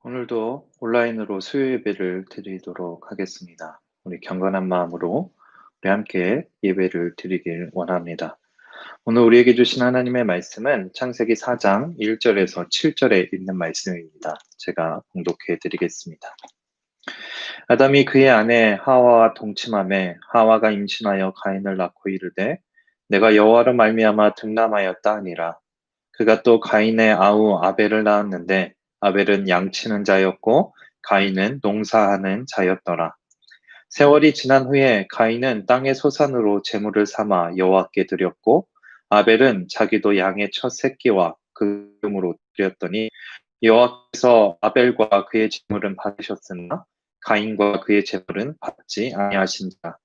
오늘도 온라인으로 수요 예배를 드리도록 하겠습니다. 우리 경건한 마음으로 우리 함께 예배를 드리길 원합니다. 오늘 우리에게 주신 하나님의 말씀은 창세기 4장 1절에서 7절에 있는 말씀입니다. 제가 봉독해 드리겠습니다. 아담이 그의 아내 하와와 동침하매 하와가 임신하여 가인을 낳고 이르되 내가 여호와로 말미암아 등남하였다 하니라. 그가 또 가인의 아우 아벨을 낳았는데 아벨은 양치는 자였고 가인은 농사하는 자였더라. 세월이 지난 후에 가인은 땅의 소산으로 제물을 삼아 여호와께 드렸고 아벨은 자기도 양의 첫 새끼와 그 이름으로 드렸더니 여호와께서 아벨과 그의 제물은 받으셨으나 가인과 그의 제물은 받지 아니하신지라.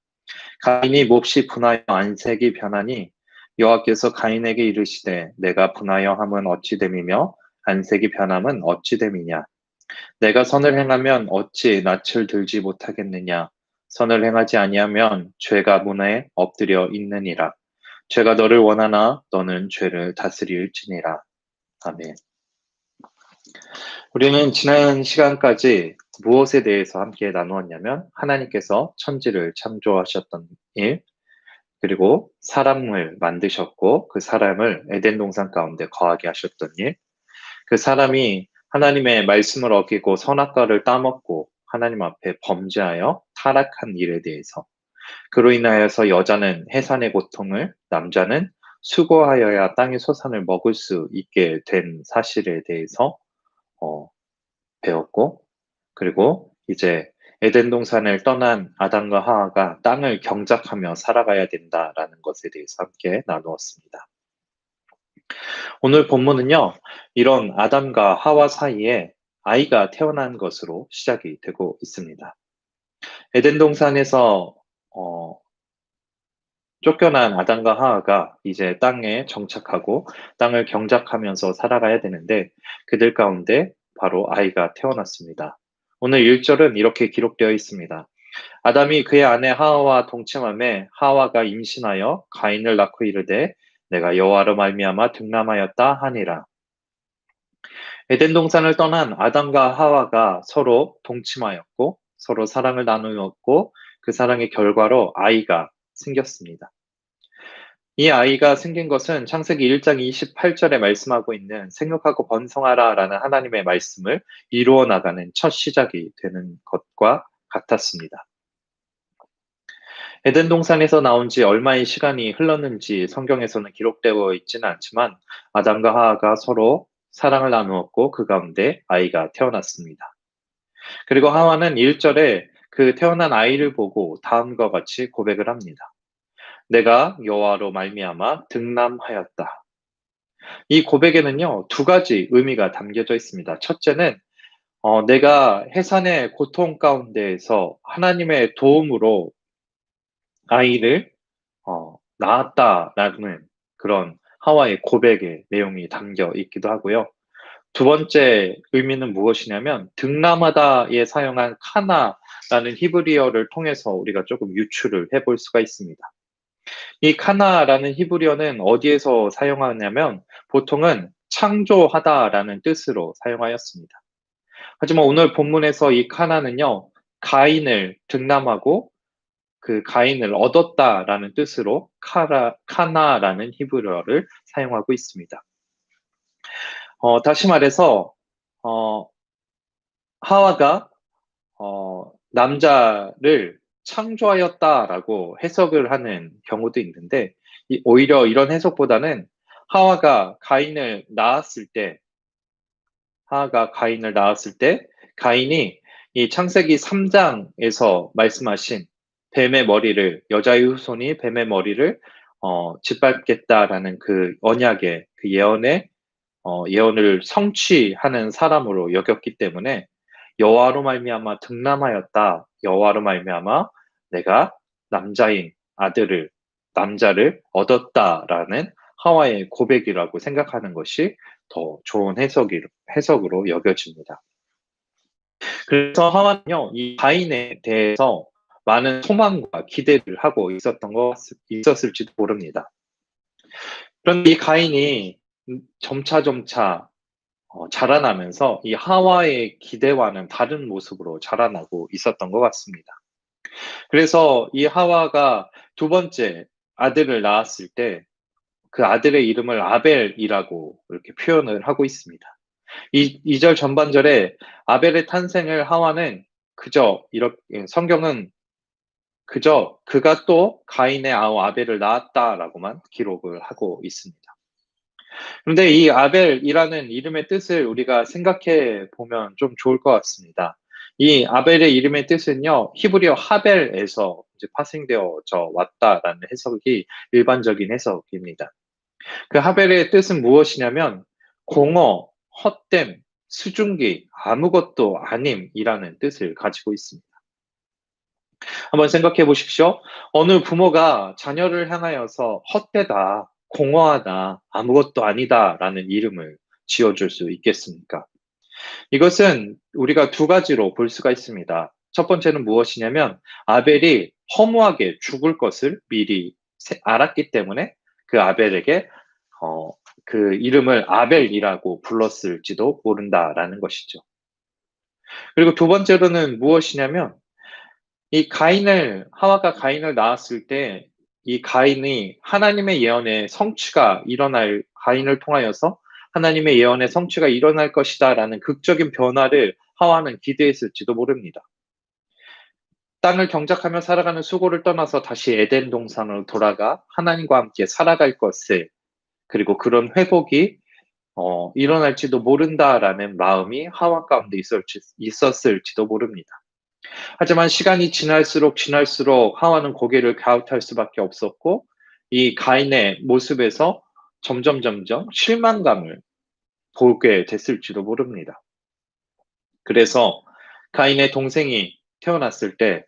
가인이 몹시 분하여 안색이 변하니 여호와께서 가인에게 이르시되 내가 분하여 함은 어찌 됨이며 안색이 변함은 어찌 됨이냐. 내가 선을 행하면 어찌 낯을 들지 못하겠느냐. 선을 행하지 아니하면 죄가 문에 엎드려 있느니라. 죄가 너를 원하나 너는 죄를 다스릴지니라. 아멘. 우리는 지난 시간까지 무엇에 대해서 함께 나누었냐면 하나님께서 천지를 창조하셨던 일, 그리고 사람을 만드셨고 그 사람을 에덴 동산 가운데 거하게 하셨던 일, 그 사람이 하나님의 말씀을 어기고 선악과를 따먹고 하나님 앞에 범죄하여 타락한 일에 대해서, 그로 인하여서 여자는 해산의 고통을, 남자는 수고하여야 땅의 소산을 먹을 수 있게 된 사실에 대해서 배웠고, 그리고 이제 에덴 동산을 떠난 아담과 하와가 땅을 경작하며 살아가야 된다라는 것에 대해서 함께 나누었습니다. 오늘 본문은요, 이런 아담과 하와 사이에 아이가 태어난 것으로 시작이 되고 있습니다. 에덴 동산에서 쫓겨난 아담과 하와가 이제 땅에 정착하고 땅을 경작하면서 살아가야 되는데 그들 가운데 바로 아이가 태어났습니다. 오늘 1절은 이렇게 기록되어 있습니다. 아담이 그의 아내 하와와 동침하매 하와가 임신하여 가인을 낳고 이르되 내가 여호와로 말미암아 등남하였다 하니라. 에덴 동산을 떠난 아담과 하와가 서로 동침하였고 서로 사랑을 나누었고 그 사랑의 결과로 아이가 생겼습니다. 이 아이가 생긴 것은 창세기 1장 28절에 말씀하고 있는 생육하고 번성하라라는 하나님의 말씀을 이루어 나가는 첫 시작이 되는 것과 같았습니다. 에덴 동산에서 나온 지 얼마의 시간이 흘렀는지 성경에서는 기록되어 있지는 않지만 아담과 하와가 서로 사랑을 나누었고 그 가운데 아이가 태어났습니다. 그리고 하와는 1절에 그 태어난 아이를 보고 다음과 같이 고백을 합니다. 내가 여호와로 말미암아 등남하였다. 이 고백에는요, 두 가지 의미가 담겨져 있습니다. 첫째는 내가 해산의 고통 가운데에서 하나님의 도움으로 아이를 낳았다라는 그런 하와의 고백의 내용이 담겨 있기도 하고요. 두 번째 의미는 무엇이냐면 등남하다에 사용한 카나라는 히브리어를 통해서 우리가 조금 유추를 해볼 수가 있습니다. 이 카나라는 히브리어는 어디에서 사용하냐면 보통은 창조하다라는 뜻으로 사용하였습니다. 하지만 오늘 본문에서 이 카나는요, 가인을 등남하고 그 가인을 얻었다라는 뜻으로 카나라는 히브리어를 사용하고 있습니다. 다시 말해서 어, 하와가 남자를 창조하였다라고 해석을 하는 경우도 있는데 오히려 이런 해석보다는 하와가 가인을 낳았을 때 가인이 이 창세기 3장에서 말씀하신 뱀의 머리를, 여자의 후손이 뱀의 머리를 짓밟겠다라는 그 언약의 그 예언을 성취하는 사람으로 여겼기 때문에 여호와로 말미암아 등남하였다. 여호와로 말미암아 내가 남자를 얻었다라는 하와의 고백이라고 생각하는 것이 더 좋은 해석으로 여겨집니다. 그래서 하와는요, 이 가인에 대해서 많은 소망과 기대를 하고 있었을지도 모릅니다. 그런데 이 가인이 점차 자라나면서 이 하와의 기대와는 다른 모습으로 자라나고 있었던 것 같습니다. 그래서 이 하와가 두 번째 아들을 낳았을 때 그 아들의 이름을 아벨이라고 이렇게 표현을 하고 있습니다. 이 2절 전반절에 아벨의 탄생을 하와는 그저 이렇게 성경은 그저 그가 또 가인의 아우 아벨을 낳았다라고만 기록을 하고 있습니다. 그런데 이 아벨이라는 이름의 뜻을 우리가 생각해 보면 좀 좋을 것 같습니다. 이 아벨의 이름의 뜻은요, 히브리어 하벨에서 이제 파생되어져 왔다라는 해석이 일반적인 해석입니다. 그 하벨의 뜻은 무엇이냐면 공허, 헛됨, 수증기, 아무것도 아님이라는 뜻을 가지고 있습니다. 한번 생각해 보십시오. 어느 부모가 자녀를 향하여서 헛되다, 공허하다, 아무것도 아니다라는 이름을 지어줄 수 있겠습니까? 이것은 우리가 두 가지로 볼 수가 있습니다. 첫 번째는 무엇이냐면 아벨이 허무하게 죽을 것을 미리 알았기 때문에 그 아벨에게 그 이름을 아벨이라고 불렀을지도 모른다라는 것이죠. 그리고 두 번째로는 무엇이냐면 이 하와가 가인을 낳았을 때 이 가인이 하나님의 예언의 성취가 일어날 가인을 통하여서 하나님의 예언의 성취가 일어날 것이다라는 극적인 변화를 하와는 기대했을지도 모릅니다. 땅을 경작하며 살아가는 수고를 떠나서 다시 에덴 동산으로 돌아가 하나님과 함께 살아갈 것을 그리고 그런 회복이 일어날지도 모른다라는 마음이 하와 가운데 있었을지도 모릅니다. 하지만 시간이 지날수록 하와는 고개를 갸웃할 수밖에 없었고 이 가인의 모습에서 점점 실망감을 보게 됐을지도 모릅니다. 그래서 가인의 동생이 태어났을 때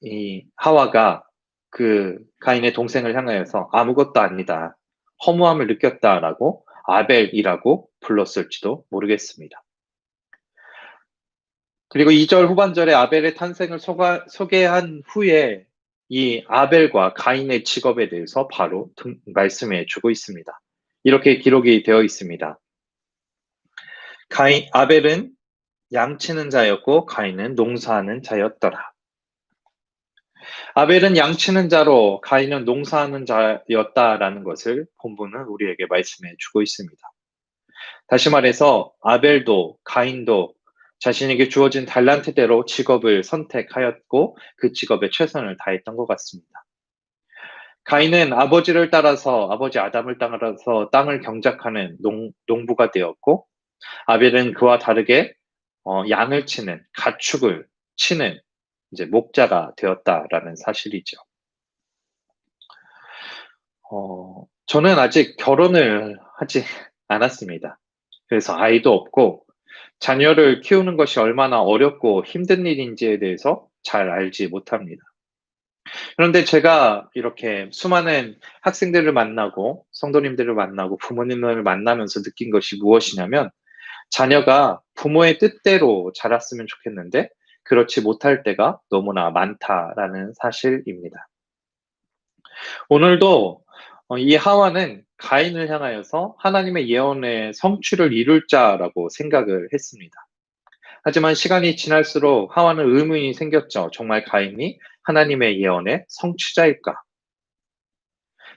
이 하와가 그 가인의 동생을 향하여서 아무것도 아니다, 허무함을 느꼈다라고 아벨이라고 불렀을지도 모르겠습니다. 그리고 2절 후반절에 아벨의 탄생을 소개한 후에 이 아벨과 가인의 직업에 대해서 바로 말씀해 주고 있습니다. 이렇게 기록이 되어 있습니다. 아벨은 양치는 자였고 가인은 농사하는 자였더라. 아벨은 양치는 자로 가인은 농사하는 자였다라는 것을 본문은 우리에게 말씀해 주고 있습니다. 다시 말해서 아벨도 가인도 자신에게 주어진 달란트대로 직업을 선택하였고 그 직업에 최선을 다했던 것 같습니다. 가인은 아버지 아담을 따라서 땅을 경작하는 농부가 되었고 아벨은 그와 다르게 양을 치는 가축을 치는 이제 목자가 되었다라는 사실이죠. 저는 아직 결혼을 하지 않았습니다. 그래서 아이도 없고 자녀를 키우는 것이 얼마나 어렵고 힘든 일인지에 대해서 잘 알지 못합니다. 그런데 제가 이렇게 수많은 학생들을 만나고 성도님들을 만나고 부모님을 만나면서 느낀 것이 무엇이냐면 자녀가 부모의 뜻대로 자랐으면 좋겠는데 그렇지 못할 때가 너무나 많다라는 사실입니다. 오늘도 이 하와는 가인을 향하여서 하나님의 예언의 성취를 이룰 자라고 생각을 했습니다. 하지만 시간이 지날수록 하와는 의문이 생겼죠. 정말 가인이 하나님의 예언의 성취자일까?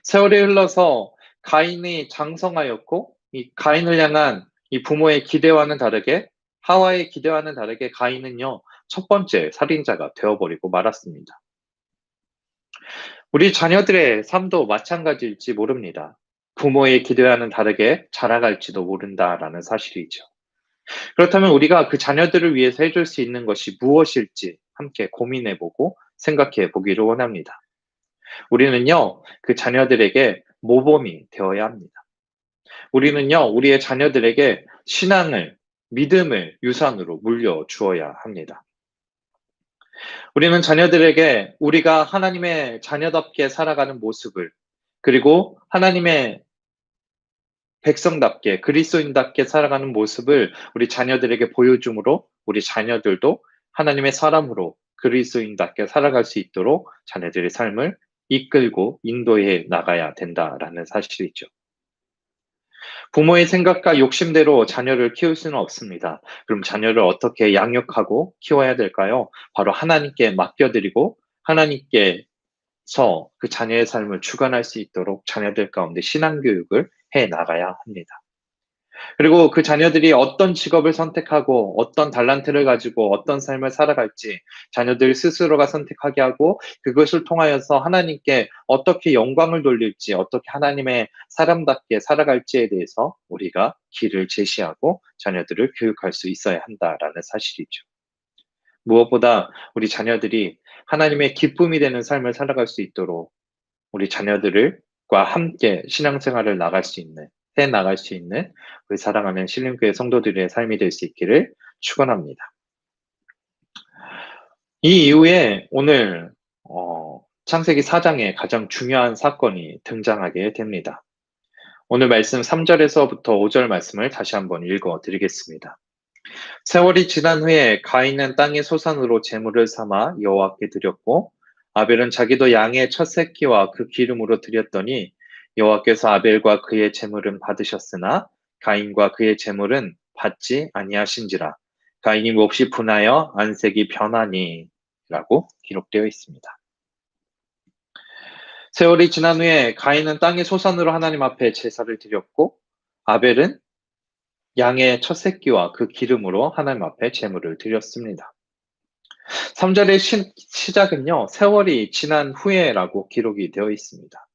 세월이 흘러서 가인이 장성하였고 이 가인을 향한 이 부모의 기대와는 다르게 하와의 기대와는 다르게 가인은요. 첫 번째 살인자가 되어버리고 말았습니다. 우리 자녀들의 삶도 마찬가지일지 모릅니다. 부모의 기대와는 다르게 자라갈지도 모른다라는 사실이죠. 그렇다면 우리가 그 자녀들을 위해서 해줄 수 있는 것이 무엇일지 함께 고민해보고 생각해 보기를 원합니다. 우리는요, 그 자녀들에게 모범이 되어야 합니다. 우리는요, 우리의 자녀들에게 신앙을, 믿음을 유산으로 물려주어야 합니다. 우리는 자녀들에게 우리가 하나님의 자녀답게 살아가는 모습을 그리고 하나님의 백성답게 그리스도인답게 살아가는 모습을 우리 자녀들에게 보여줌으로 우리 자녀들도 하나님의 사람으로 그리스도인답게 살아갈 수 있도록 자녀들의 삶을 이끌고 인도해 나가야 된다라는 사실이죠. 부모의 생각과 욕심대로 자녀를 키울 수는 없습니다. 그럼 자녀를 어떻게 양육하고 키워야 될까요? 바로 하나님께 맡겨드리고 하나님께서 그 자녀의 삶을 주관할 수 있도록 자녀들 가운데 신앙교육을 해 나가야 합니다. 그리고 그 자녀들이 어떤 직업을 선택하고 어떤 달란트를 가지고 어떤 삶을 살아갈지 자녀들 스스로가 선택하게 하고 그것을 통하여서 하나님께 어떻게 영광을 돌릴지 어떻게 하나님의 사람답게 살아갈지에 대해서 우리가 길을 제시하고 자녀들을 교육할 수 있어야 한다라는 사실이죠. 무엇보다 우리 자녀들이 하나님의 기쁨이 되는 삶을 살아갈 수 있도록 우리 자녀들과 함께 신앙생활을 해 나갈 수 있는 우리 사랑하는 신림교회 성도들의 삶이 될 수 있기를 축원합니다. 이 이후에 오늘 창세기 4장에 가장 중요한 사건이 등장하게 됩니다. 오늘 말씀 3절에서부터 5절 말씀을 다시 한번 읽어 드리겠습니다. 세월이 지난 후에 가인은 땅의 소산으로 제물을 삼아 여호와께 드렸고 아벨은 자기도 양의 첫 새끼와 그 기름으로 드렸더니 여호와께서 아벨과 그의 제물은 받으셨으나 가인과 그의 제물은 받지 아니하신지라. 가인이 몹시 분하여 안색이 변하니 라고 기록되어 있습니다. 세월이 지난 후에 가인은 땅의 소산으로 하나님 앞에 제사를 드렸고 아벨은 양의 첫 새끼와 그 기름으로 하나님 앞에 제물을 드렸습니다. 3절의 시작은요, 세월이 지난 후에라고 기록이 되어 있습니다.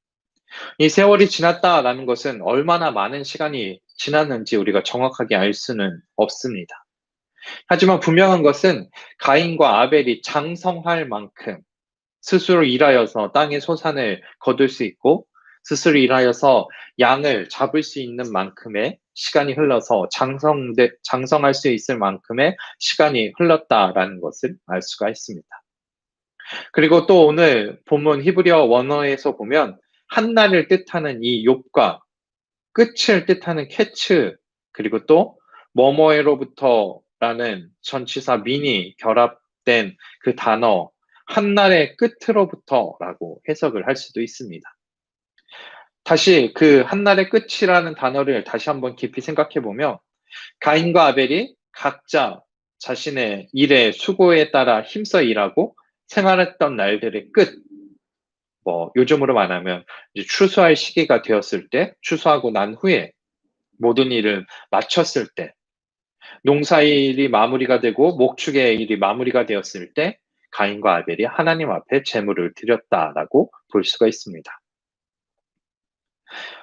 이 세월이 지났다라는 것은 얼마나 많은 시간이 지났는지 우리가 정확하게 알 수는 없습니다. 하지만 분명한 것은 가인과 아벨이 장성할 만큼 스스로 일하여서 땅의 소산을 거둘 수 있고 스스로 일하여서 양을 잡을 수 있는 만큼의 시간이 흘러서 장성할 수 있을 만큼의 시간이 흘렀다라는 것을 알 수가 있습니다. 그리고 또 오늘 본문 히브리어 원어에서 보면 한날을 뜻하는 이 욥과 끝을 뜻하는 캐츠 그리고 또 뭐뭐에로부터라는 전치사 민이 결합된 그 단어 한날의 끝으로부터라고 해석을 할 수도 있습니다. 다시 그 한날의 끝이라는 단어를 다시 한번 깊이 생각해 보면 가인과 아벨이 각자 자신의 일의 수고에 따라 힘써 일하고 생활했던 날들의 끝, 요즘으로 말하면 이제 추수할 시기가 되었을 때, 추수하고 난 후에 모든 일을 마쳤을 때, 농사일이 마무리가 되고 목축의 일이 마무리가 되었을 때 가인과 아벨이 하나님 앞에 제물을 드렸다라고 볼 수가 있습니다.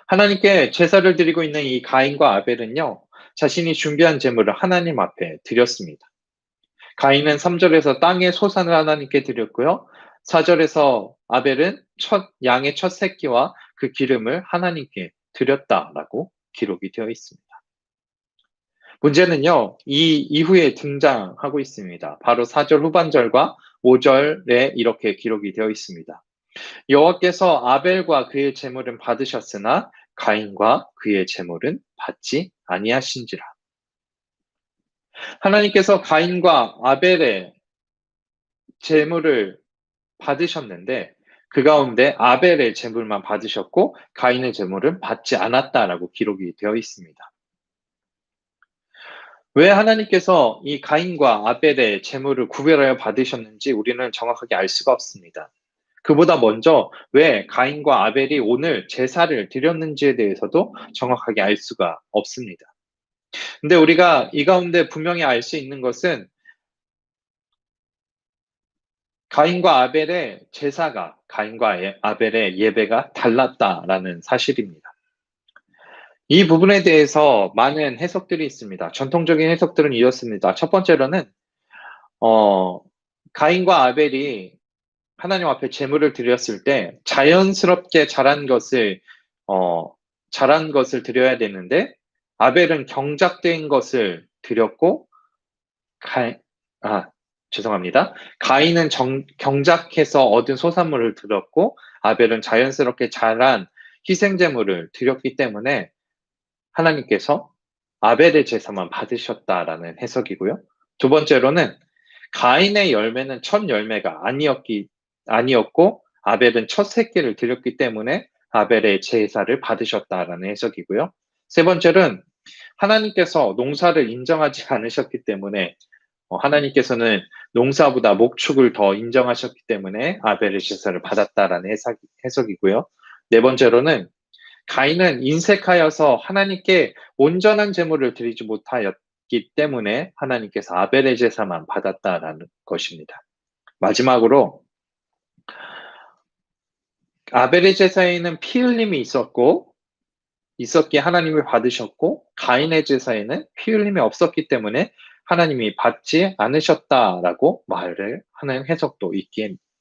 하나님께 제사를 드리고 있는 이 가인과 아벨은요, 자신이 준비한 제물을 하나님 앞에 드렸습니다. 가인은 3절에서 땅의 소산을 하나님께 드렸고요. 4절에서 아벨은 양의 첫 새끼와 그 기름을 하나님께 드렸다라고 기록이 되어 있습니다. 문제는요, 이 이후에 등장하고 있습니다. 바로 4절 후반절과 5절에 이렇게 기록이 되어 있습니다. 여호와께서 아벨과 그의 제물은 받으셨으나 가인과 그의 제물은 받지 아니하신지라. 하나님께서 가인과 아벨의 제물을 받으셨는데 그 가운데 아벨의 제물만 받으셨고 가인의 제물은 받지 않았다라고 기록이 되어 있습니다. 왜 하나님께서 이 가인과 아벨의 제물을 구별하여 받으셨는지 우리는 정확하게 알 수가 없습니다. 그보다 먼저 왜 가인과 아벨이 오늘 제사를 드렸는지에 대해서도 정확하게 알 수가 없습니다. 근데 우리가 이 가운데 분명히 알 수 있는 것은 가인과 아벨의 제사가, 가인과 아벨의 예배가 달랐다라는 사실입니다. 이 부분에 대해서 많은 해석들이 있습니다. 전통적인 해석들은 이렇습니다. 첫 번째로는, 가인과 아벨이 하나님 앞에 제물을 드렸을 때 자연스럽게 자란 것을 드려야 되는데, 아벨은 경작된 것을 드렸고, 죄송합니다. 가인은 경작해서 얻은 소산물을 드렸고, 아벨은 자연스럽게 자란 희생제물을 드렸기 때문에 하나님께서 아벨의 제사만 받으셨다라는 해석이고요. 두 번째로는 가인의 열매는 첫 열매가 아니었고 아벨은 첫 새끼를 드렸기 때문에 아벨의 제사를 받으셨다라는 해석이고요. 세 번째는 하나님께서 농사를 인정하지 않으셨기 때문에 하나님께서는 농사보다 목축을 더 인정하셨기 때문에 아벨의 제사를 받았다라는 해석이고요. 네 번째로는 가인은 인색하여서 하나님께 온전한 제물을 드리지 못하였기 때문에 하나님께서 아벨의 제사만 받았다라는 것입니다. 마지막으로 아벨의 제사에는 피 흘림이 있었기에 하나님이 받으셨고, 가인의 제사에는 피 흘림이 없었기 때문에 하나님이 받지 않으셨다라고 말을 하는 해석도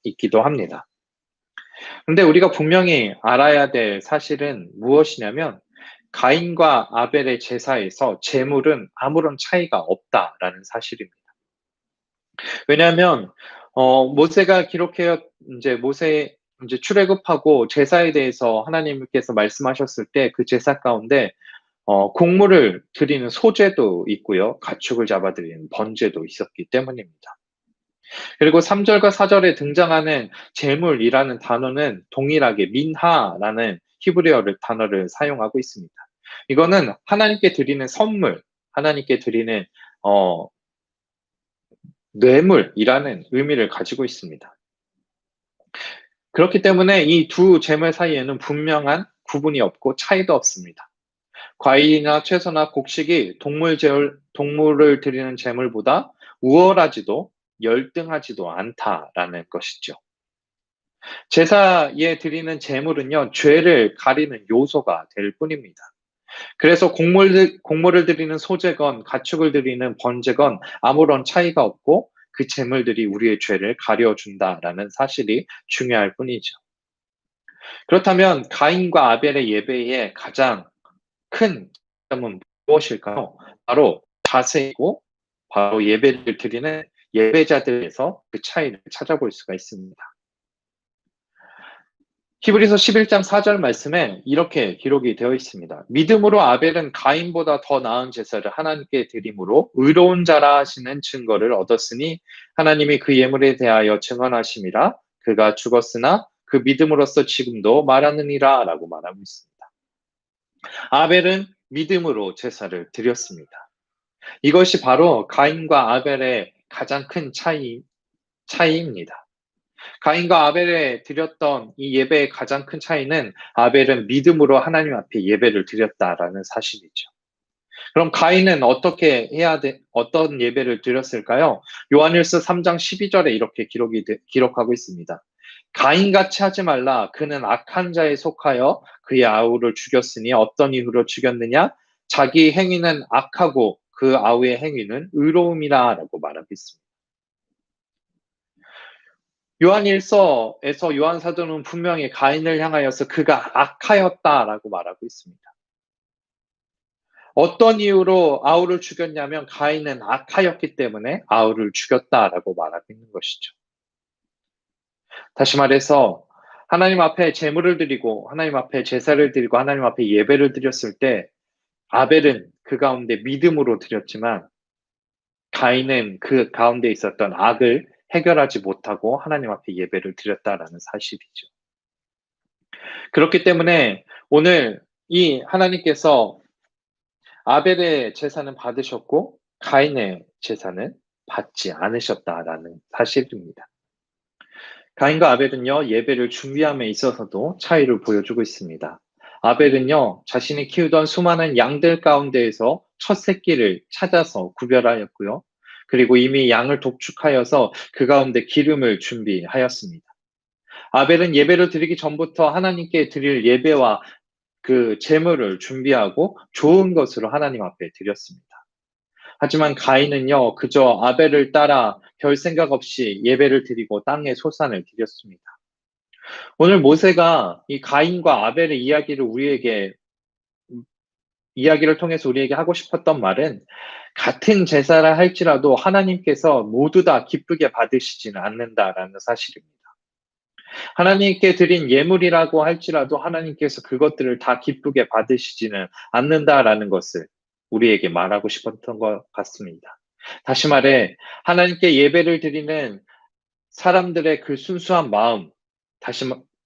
있기도 합니다. 근데 우리가 분명히 알아야 될 사실은 무엇이냐면, 가인과 아벨의 제사에서 제물은 아무런 차이가 없다라는 사실입니다. 왜냐하면 모세가 모세 출애굽하고 제사에 대해서 하나님께서 말씀하셨을 때 그 제사 가운데 곡물을 드리는 소제도 있고요. 가축을 잡아 드리는 번제도 있었기 때문입니다. 그리고 3절과 4절에 등장하는 제물이라는 단어는 동일하게 민하라는 히브리어 단어를 사용하고 있습니다. 이거는 하나님께 드리는 선물, 하나님께 드리는 뇌물이라는 의미를 가지고 있습니다. 그렇기 때문에 이 두 제물 사이에는 분명한 구분이 없고 차이도 없습니다. 과일이나 채소나 곡식이 동물을 드리는 제물보다 우월하지도 열등하지도 않다라는 것이죠. 제사에 드리는 제물은요, 죄를 가리는 요소가 될 뿐입니다. 그래서 곡물을 드리는 소제건 가축을 드리는 번제건 아무런 차이가 없고 그 제물들이 우리의 죄를 가려준다라는 사실이 중요할 뿐이죠. 그렇다면 가인과 아벨의 예배의 가장 큰 점은 무엇일까요? 바로 자세이고 바로 예배를 드리는 예배자들에서 그 차이를 찾아볼 수가 있습니다. 히브리서 11장 4절 말씀에 이렇게 기록이 되어 있습니다. 믿음으로 아벨은 가인보다 더 나은 제사를 하나님께 드림으로 의로운 자라 하시는 증거를 얻었으니 하나님이 그 예물에 대하여 증언하심이라. 그가 죽었으나 그 믿음으로써 지금도 말하느니라 라고 말하고 있습니다. 아벨은 믿음으로 제사를 드렸습니다. 이것이 바로 가인과 아벨의 가장 큰 차이입니다. 가인과 아벨에 드렸던 이 예배의 가장 큰 차이는 아벨은 믿음으로 하나님 앞에 예배를 드렸다라는 사실이죠. 그럼 가인은 어떤 예배를 드렸을까요? 요한일서 3장 12절에 이렇게 기록하고 있습니다. 가인같이 하지 말라. 그는 악한 자에 속하여 그의 아우를 죽였으니 어떤 이유로 죽였느냐? 자기 행위는 악하고 그 아우의 행위는 의로움이라 라고 말하고 있습니다. 요한일서에서 요한 사도는 분명히 가인을 향하여서 그가 악하였다라고 말하고 있습니다. 어떤 이유로 아우를 죽였냐면 가인은 악하였기 때문에 아우를 죽였다라고 말하고 있는 것이죠. 다시 말해서 하나님 앞에 제물을 드리고 하나님 앞에 제사를 드리고 하나님 앞에 예배를 드렸을 때 아벨은 그 가운데 믿음으로 드렸지만 가인은 그 가운데 있었던 악을 해결하지 못하고 하나님 앞에 예배를 드렸다라는 사실이죠. 그렇기 때문에 오늘 이 하나님께서 아벨의 제사는 받으셨고 가인의 제사는 받지 않으셨다라는 사실입니다. 가인과 아벨은요, 예배를 준비함에 있어서도 차이를 보여주고 있습니다. 아벨은요, 자신이 키우던 수많은 양들 가운데에서 첫 새끼를 찾아서 구별하였고요. 그리고 이미 양을 독축하여서 그 가운데 기름을 준비하였습니다. 아벨은 예배를 드리기 전부터 하나님께 드릴 예배와 그 제물을 준비하고 좋은 것으로 하나님 앞에 드렸습니다. 하지만 가인은요, 그저 아벨을 따라 별 생각 없이 예배를 드리고 땅의 소산을 드렸습니다. 오늘 모세가 이 가인과 아벨의 이야기를 통해서 우리에게 하고 싶었던 말은 같은 제사를 할지라도 하나님께서 모두 다 기쁘게 받으시지는 않는다라는 사실입니다. 하나님께 드린 예물이라고 할지라도 하나님께서 그것들을 다 기쁘게 받으시지는 않는다라는 것을 우리에게 말하고 싶었던 것 같습니다. 다시 말해 하나님께 예배를 드리는 사람들의 그 순수한 마음,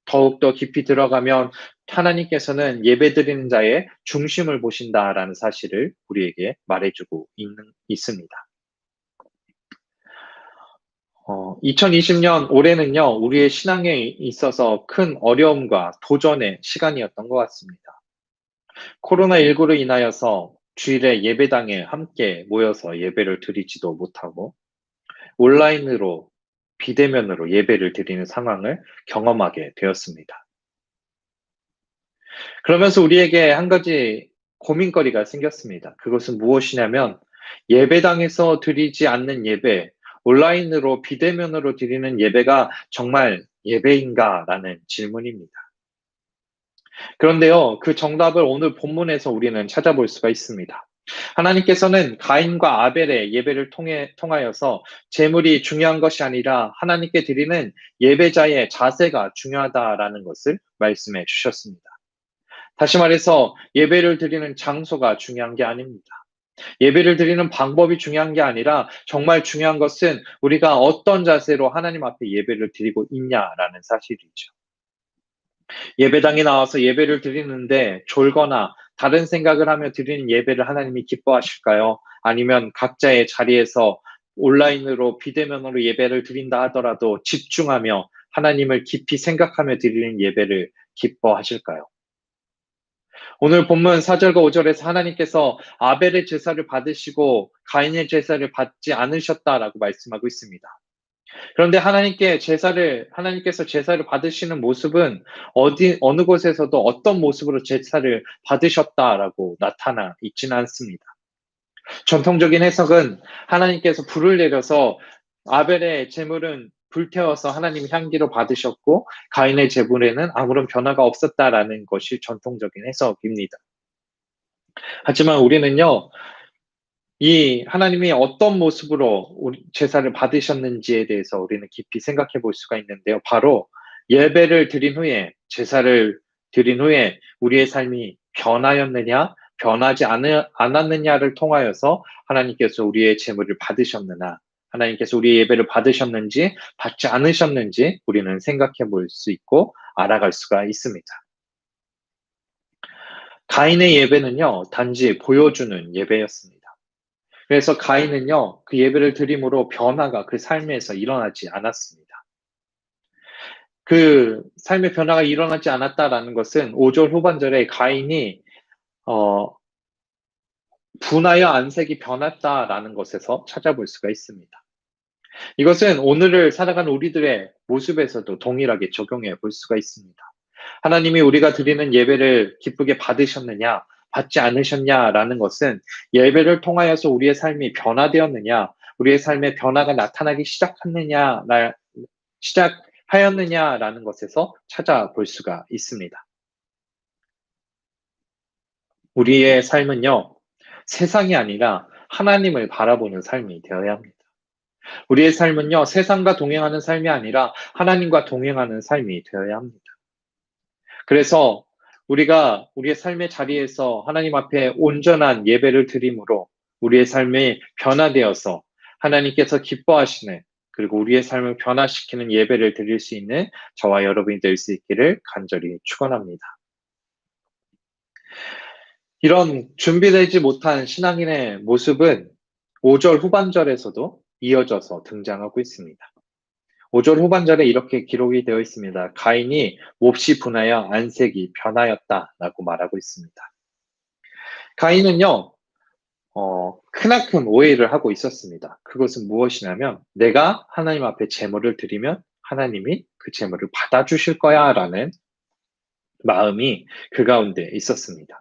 더욱더 깊이 들어가면 하나님께서는 예배드리는 자의 중심을 보신다라는 사실을 우리에게 말해주고 있습니다. 2020년 올해는요, 우리의 신앙에 있어서 큰 어려움과 도전의 시간이었던 것 같습니다. 코로나19로 인하여서 주일에 예배당에 함께 모여서 예배를 드리지도 못하고 온라인으로 비대면으로 예배를 드리는 상황을 경험하게 되었습니다. 그러면서 우리에게 한 가지 고민거리가 생겼습니다. 그것은 무엇이냐면 예배당에서 드리지 않는 예배, 온라인으로 비대면으로 드리는 예배가 정말 예배인가라는 질문입니다. 그런데요, 그 정답을 오늘 본문에서 우리는 찾아볼 수가 있습니다. 하나님께서는 가인과 아벨의 예배를 통하여서 제물이 중요한 것이 아니라 하나님께 드리는 예배자의 자세가 중요하다라는 것을 말씀해 주셨습니다. 다시 말해서 예배를 드리는 장소가 중요한 게 아닙니다. 예배를 드리는 방법이 중요한 게 아니라 정말 중요한 것은 우리가 어떤 자세로 하나님 앞에 예배를 드리고 있냐라는 사실이죠. 예배당에 나와서 예배를 드리는데 졸거나 다른 생각을 하며 드리는 예배를 하나님이 기뻐하실까요? 아니면 각자의 자리에서 온라인으로 비대면으로 예배를 드린다 하더라도 집중하며 하나님을 깊이 생각하며 드리는 예배를 기뻐하실까요? 오늘 본문 4절과 5절에서 하나님께서 아벨의 제사를 받으시고 가인의 제사를 받지 않으셨다라고 말씀하고 있습니다. 그런데 하나님께서 제사를 받으시는 모습은 어느 곳에서도 어떤 모습으로 제사를 받으셨다라고 나타나 있지는 않습니다. 전통적인 해석은 하나님께서 불을 내려서 아벨의 제물은 불태워서 하나님 향기로 받으셨고 가인의 제물에는 아무런 변화가 없었다라는 것이 전통적인 해석입니다. 하지만 우리는요, 이 하나님이 어떤 모습으로 우리 제사를 받으셨는지에 대해서 우리는 깊이 생각해 볼 수가 있는데요. 바로 예배를 드린 후에, 제사를 드린 후에 우리의 삶이 변하였느냐, 변하지 않았느냐를 통하여서 하나님께서 우리의 제물을 받으셨느냐, 하나님께서 우리의 예배를 받으셨는지, 받지 않으셨는지 우리는 생각해 볼 수 있고 알아갈 수가 있습니다. 가인의 예배는요, 단지 보여주는 예배였습니다. 그래서 가인은요, 그 예배를 드림으로 변화가 그 삶에서 일어나지 않았습니다. 그 삶의 변화가 일어나지 않았다라는 것은 5절 후반절에 가인이 분하여 안색이 변했다라는 것에서 찾아볼 수가 있습니다. 이것은 오늘을 살아가는 우리들의 모습에서도 동일하게 적용해 볼 수가 있습니다. 하나님이 우리가 드리는 예배를 기쁘게 받으셨느냐, 받지 않으셨냐라는 것은 예배를 통하여서 우리의 삶이 변화되었느냐, 우리의 삶의 변화가 나타나기 시작하였느냐라는 것에서 찾아볼 수가 있습니다. 우리의 삶은요, 세상이 아니라 하나님을 바라보는 삶이 되어야 합니다. 우리의 삶은요, 세상과 동행하는 삶이 아니라 하나님과 동행하는 삶이 되어야 합니다. 그래서 우리가 우리의 삶의 자리에서 하나님 앞에 온전한 예배를 드림으로 우리의 삶이 변화되어서 하나님께서 기뻐하시는, 그리고 우리의 삶을 변화시키는 예배를 드릴 수 있는 저와 여러분이 될 수 있기를 간절히 축원합니다. 이런 준비되지 못한 신앙인의 모습은 5절 후반절에서도 이어져서 등장하고 있습니다. 5절 후반절에 이렇게 기록이 되어 있습니다. 가인이 몹시 분하여 안색이 변하였다라고 말하고 있습니다. 가인은요, 크나큰 오해를 하고 있었습니다. 그것은 무엇이냐면 내가 하나님 앞에 제물을 드리면 하나님이 그 제물을 받아주실 거야 라는 마음이 그 가운데 있었습니다.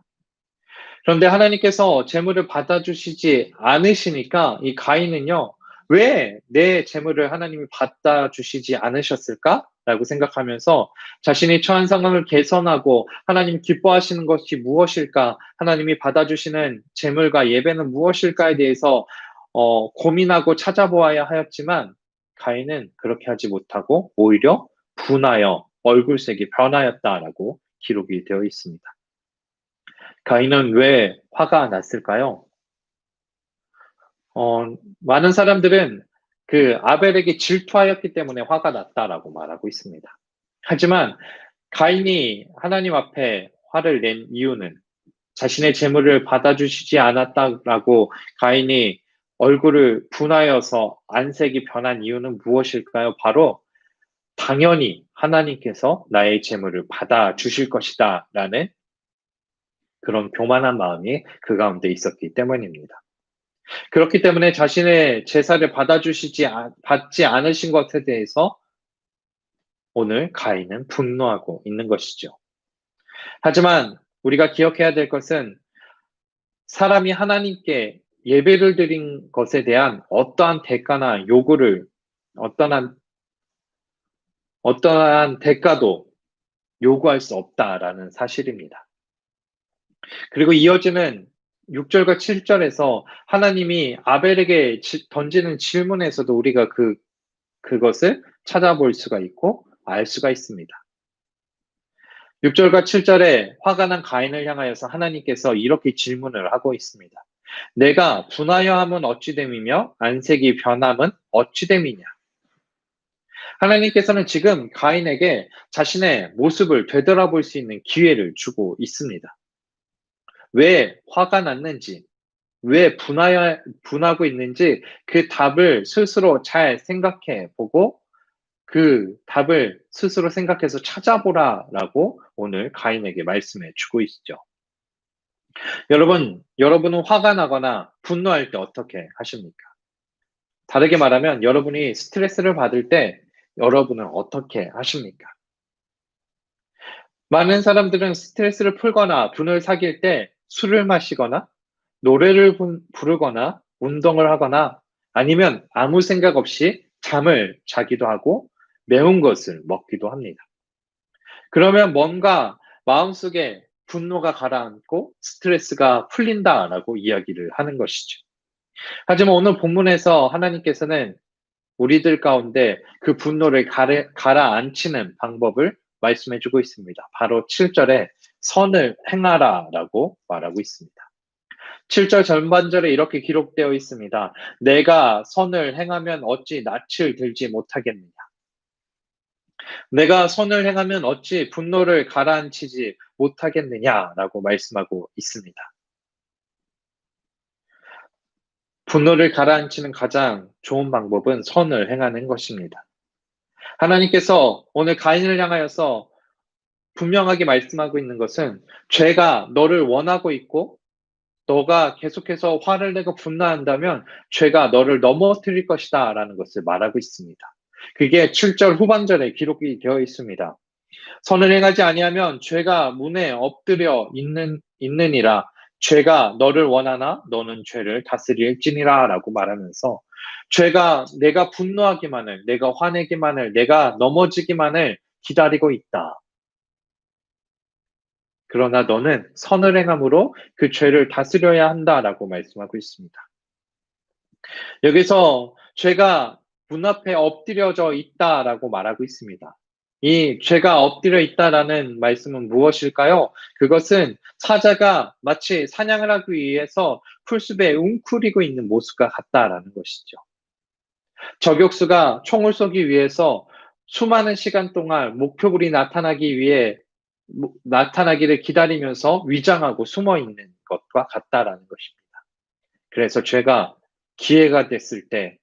그런데 하나님께서 제물을 받아주시지 않으시니까 이 가인은요, 왜 내 제물을 하나님이 받아주시지 않으셨을까? 라고 생각하면서 자신이 처한 상황을 개선하고 하나님 기뻐하시는 것이 무엇일까? 하나님이 받아주시는 제물과 예배는 무엇일까에 대해서 고민하고 찾아보아야 하였지만 가인은 그렇게 하지 못하고 오히려 분하여 얼굴색이 변하였다라고 기록이 되어 있습니다. 가인은 왜 화가 났을까요? 많은 사람들은 그 아벨에게 질투하였기 때문에 화가 났다라고 말하고 있습니다. 하지만 가인이 하나님 앞에 화를 낸 이유는 자신의 재물을 받아주시지 않았다라고 가인이 얼굴을 분하여서 안색이 변한 이유는 무엇일까요? 바로 당연히 하나님께서 나의 재물을 받아주실 것이다 라는 그런 교만한 마음이 그 가운데 있었기 때문입니다. 그렇기 때문에 자신의 제사를 받지 않으신 것에 대해서 오늘 가인은 분노하고 있는 것이죠. 하지만 우리가 기억해야 될 것은 사람이 하나님께 예배를 드린 것에 대한 어떠한 대가나 요구를 어떠한 대가도 요구할 수 없다라는 사실입니다. 그리고 이어지는 6절과 7절에서 하나님이 아벨에게 던지는 질문에서도 우리가 그것을 찾아볼 수가 있고 알 수가 있습니다. 6절과 7절에 화가 난 가인을 향하여서 하나님께서 이렇게 질문을 하고 있습니다. 내가 분하여 함은 어찌 됨이며 안색이 변함은 어찌 됨이냐. 하나님께서는 지금 가인에게 자신의 모습을 되돌아볼 수 있는 기회를 주고 있습니다. 왜 화가 났는지, 왜 분하고 있는지 그 답을 스스로 잘 생각해 보고 그 답을 스스로 생각해서 찾아보라라고 오늘 가인에게 말씀해 주고 있죠. 여러분은 화가 나거나 분노할 때 어떻게 하십니까? 다르게 말하면 여러분이 스트레스를 받을 때 여러분은 어떻게 하십니까? 많은 사람들은 스트레스를 풀거나 분을 사귈 때 술을 마시거나 노래를 부르거나 운동을 하거나 아니면 아무 생각 없이 잠을 자기도 하고 매운 것을 먹기도 합니다. 그러면 뭔가 마음속에 분노가 가라앉고 스트레스가 풀린다라고 이야기를 하는 것이죠. 하지만 오늘 본문에서 하나님께서는 우리들 가운데 그 분노를 가라앉히는 방법을 말씀해 주고 있습니다. 바로 7절에 선을 행하라라고 말하고 있습니다. 7절 전반절에 이렇게 기록되어 있습니다. 내가 선을 행하면 어찌 낯을 들지 못하겠느냐. 내가 선을 행하면 어찌 분노를 가라앉히지 못하겠느냐라고 말씀하고 있습니다. 분노를 가라앉히는 가장 좋은 방법은 선을 행하는 것입니다. 하나님께서 오늘 가인을 향하여서 분명하게 말씀하고 있는 것은 죄가 너를 원하고 있고 너가 계속해서 화를 내고 분노한다면 죄가 너를 넘어뜨릴 것이다 라는 것을 말하고 있습니다. 그게 7절 후반절에 기록이 되어 있습니다. 선을 행하지 아니하면 죄가 문에 엎드려 있느니라. 죄가 너를 원하나 너는 죄를 다스릴지니라 라고 말하면서 죄가 내가 분노하기만을, 내가 화내기만을, 내가 넘어지기만을 기다리고 있다. 그러나 너는 선을 행함으로 그 죄를 다스려야 한다라고 말씀하고 있습니다. 여기서 죄가 문 앞에 엎드려져 있다라고 말하고 있습니다. 이 죄가 엎드려 있다라는 말씀은 무엇일까요? 그것은 사자가 마치 사냥을 하기 위해서 풀숲에 웅크리고 있는 모습과 같다라는 것이죠. 저격수가 총을 쏘기 위해서 수많은 시간 동안 목표물이 나타나기를 기다리면서 위장하고 숨어 있는 것과 같다라는 것입니다. 그래서 죄가 기회가 됐을 때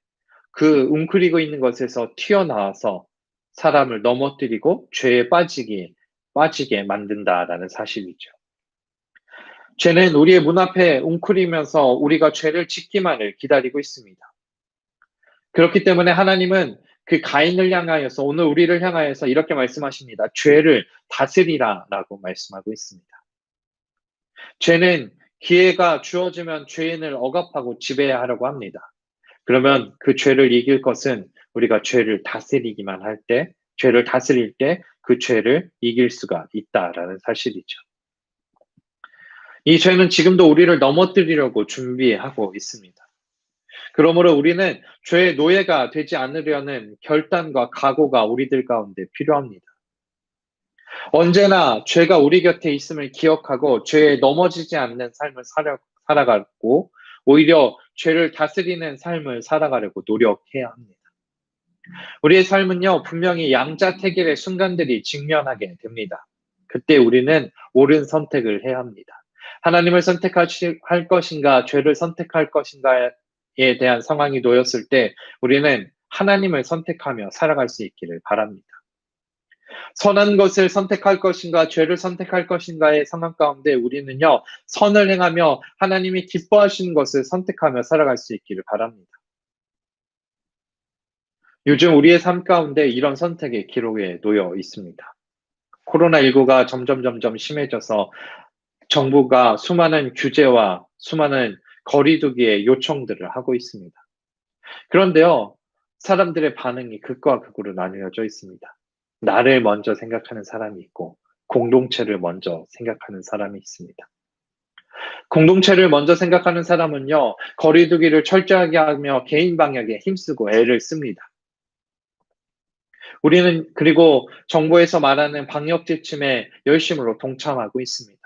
그 웅크리고 있는 것에서 튀어나와서 사람을 넘어뜨리고 죄에 빠지게 만든다라는 사실이죠. 죄는 우리의 문 앞에 웅크리면서 우리가 죄를 짓기만을 기다리고 있습니다. 그렇기 때문에 하나님은 그 가인을 향하여서 오늘 우리를 향하여서 이렇게 말씀하십니다. 죄를 다스리라라고 말씀하고 있습니다. 죄는 기회가 주어지면 죄인을 억압하고 지배하려고 합니다. 그러면 그 죄를 이길 것은 우리가 죄를 다스릴 때 그 죄를 이길 수가 있다라는 사실이죠. 이 죄는 지금도 우리를 넘어뜨리려고 준비하고 있습니다. 그러므로 우리는 죄의 노예가 되지 않으려는 결단과 각오가 우리들 가운데 필요합니다. 언제나 죄가 우리 곁에 있음을 기억하고 죄에 넘어지지 않는 삶을 살아가고 오히려 죄를 다스리는 삶을 살아가려고 노력해야 합니다. 우리의 삶은요, 분명히 양자택일의 순간들이 직면하게 됩니다. 그때 우리는 옳은 선택을 해야 합니다. 하나님을 선택할 것인가, 죄를 선택할 것인가에 대한 상황이 놓였을 때 우리는 하나님을 선택하며 살아갈 수 있기를 바랍니다. 선한 것을 선택할 것인가, 죄를 선택할 것인가의 상황 가운데 우리는요, 선을 행하며 하나님이 기뻐하시는 것을 선택하며 살아갈 수 있기를 바랍니다. 요즘 우리의 삶 가운데 이런 선택의 기록에 놓여 있습니다. 코로나19가 점점 심해져서 정부가 수많은 규제와 수많은 거리두기의 요청들을 하고 있습니다. 그런데요, 사람들의 반응이 극과 극으로 나뉘어져 있습니다. 나를 먼저 생각하는 사람이 있고, 공동체를 먼저 생각하는 사람이 있습니다. 공동체를 먼저 생각하는 사람은요, 거리두기를 철저하게 하며 개인 방역에 힘쓰고 애를 씁니다. 우리는 그리고 정부에서 말하는 방역 지침에 열심으로 동참하고 있습니다.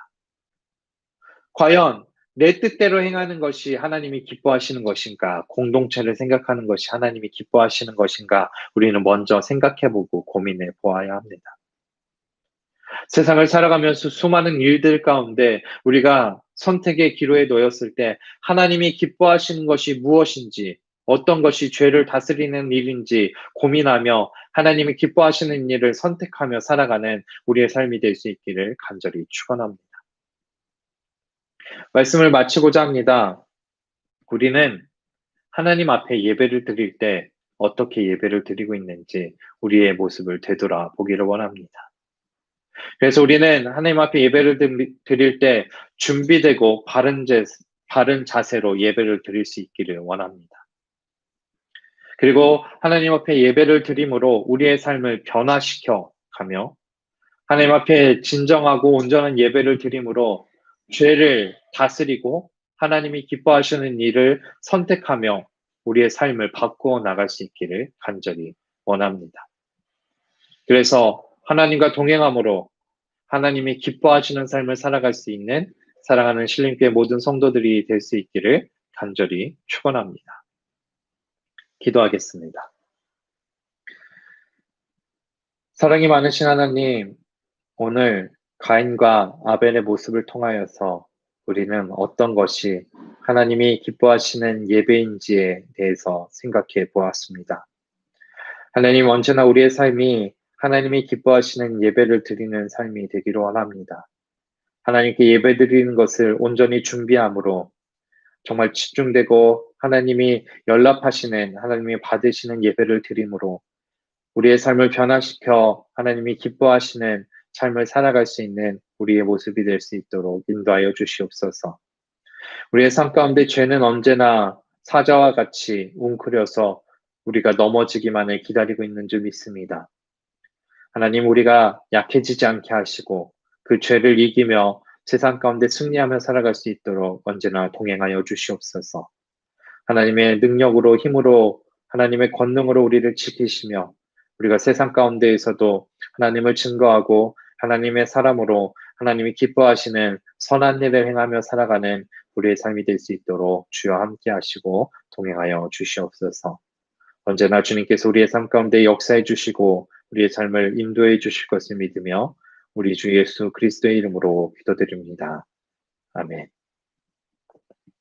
과연 내 뜻대로 행하는 것이 하나님이 기뻐하시는 것인가, 공동체를 생각하는 것이 하나님이 기뻐하시는 것인가, 우리는 먼저 생각해보고 고민해 보아야 합니다. 세상을 살아가면서 수많은 일들 가운데 우리가 선택의 기로에 놓였을 때 하나님이 기뻐하시는 것이 무엇인지, 어떤 것이 죄를 다스리는 일인지 고민하며 하나님이 기뻐하시는 일을 선택하며 살아가는 우리의 삶이 될 수 있기를 간절히 축원합니다. 말씀을 마치고자 합니다. 우리는 하나님 앞에 예배를 드릴 때 어떻게 예배를 드리고 있는지 우리의 모습을 되돌아보기를 원합니다. 그래서 우리는 하나님 앞에 예배를 드릴 때 준비되고 바른 자세로 예배를 드릴 수 있기를 원합니다. 그리고 하나님 앞에 예배를 드림으로 우리의 삶을 변화시켜 가며 하나님 앞에 진정하고 온전한 예배를 드림으로 죄를 다스리고 하나님이 기뻐하시는 일을 선택하며 우리의 삶을 바꾸어 나갈 수 있기를 간절히 원합니다. 그래서 하나님과 동행함으로 하나님이 기뻐하시는 삶을 살아갈 수 있는 사랑하는 신림교회 모든 성도들이 될 수 있기를 간절히 축원합니다. 기도하겠습니다. 사랑이 많으신 하나님, 오늘 가인과 아벨의 모습을 통하여서 우리는 어떤 것이 하나님이 기뻐하시는 예배인지에 대해서 생각해 보았습니다. 하나님, 언제나 우리의 삶이 하나님이 기뻐하시는 예배를 드리는 삶이 되기를 원합니다. 하나님께 예배 드리는 것을 온전히 준비함으로 정말 집중되고 하나님이 연락하시는, 하나님이 받으시는 예배를 드림으로 우리의 삶을 변화시켜 하나님이 기뻐하시는 삶을 살아갈 수 있는 우리의 모습이 될 수 있도록 인도하여 주시옵소서. 우리의 삶 가운데 죄는 언제나 사자와 같이 웅크려서 우리가 넘어지기만을 기다리고 있는 줄 믿습니다. 하나님, 우리가 약해지지 않게 하시고 그 죄를 이기며 세상 가운데 승리하며 살아갈 수 있도록 언제나 동행하여 주시옵소서. 하나님의 능력으로, 힘으로, 하나님의 권능으로 우리를 지키시며 우리가 세상 가운데에서도 하나님을 증거하고 하나님의 사람으로 하나님이 기뻐하시는 선한 일을 행하며 살아가는 우리의 삶이 될 수 있도록 주여 함께 하시고 동행하여 주시옵소서. 언제나 주님께서 우리의 삶 가운데 역사해 주시고 우리의 삶을 인도해 주실 것을 믿으며 우리 주 예수 그리스도의 이름으로 기도드립니다. 아멘.